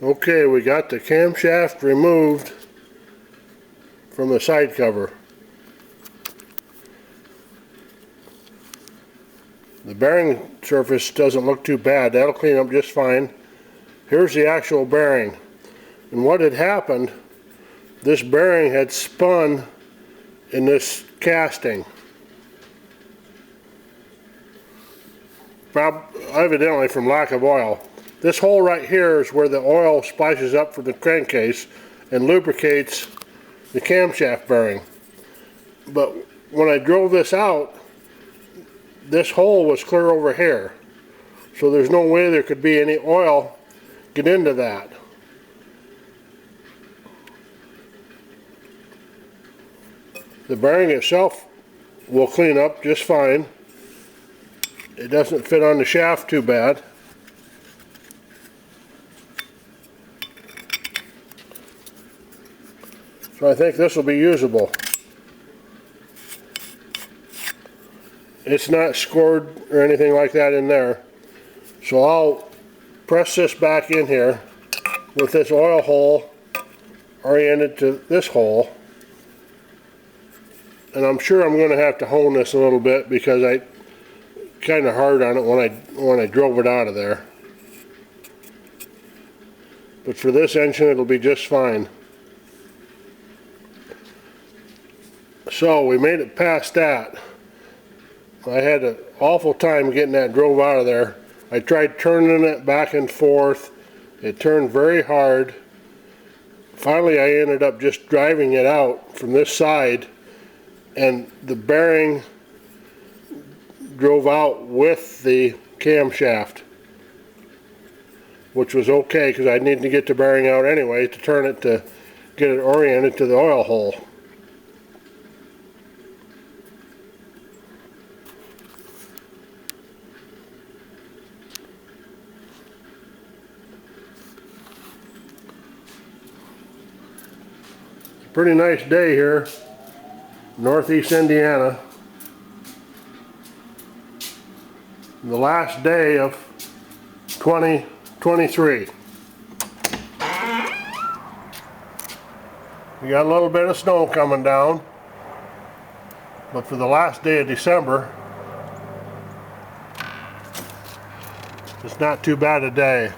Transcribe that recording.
Okay, we got the camshaft removed from the side cover. The bearing surface doesn't look too bad. That'll clean up just fine. Here's the actual bearing. And what had happened, this bearing had spun in this casting. Evidently from lack of oil. This hole right here is where the oil splashes up from the crankcase and lubricates the camshaft bearing. But when I drove this out, this hole was clear over here. So there's no way there could be any oil get into that. The bearing itself will clean up just fine. It doesn't fit on the shaft too bad. So I think this will be usable. It's not scored or anything like that in there. So I'll press this back in here with this oil hole oriented to this hole. And I'm sure I'm going to have to hone this a little bit because I kind of hard on it when I drove it out of there. But for this engine it'll be just fine. So we made it past that. I had an awful time getting that drove out of there. I tried turning it back and forth. It turned very hard. Finally I ended up just driving it out from this side, and the bearing drove out with the camshaft, which was okay because I needed to get the bearing out anyway to turn it to get it oriented to the oil hole. Pretty nice day here, northeast Indiana. The last day of 2023. We got a little bit of snow coming down, but for the last day of December, it's not too bad a day.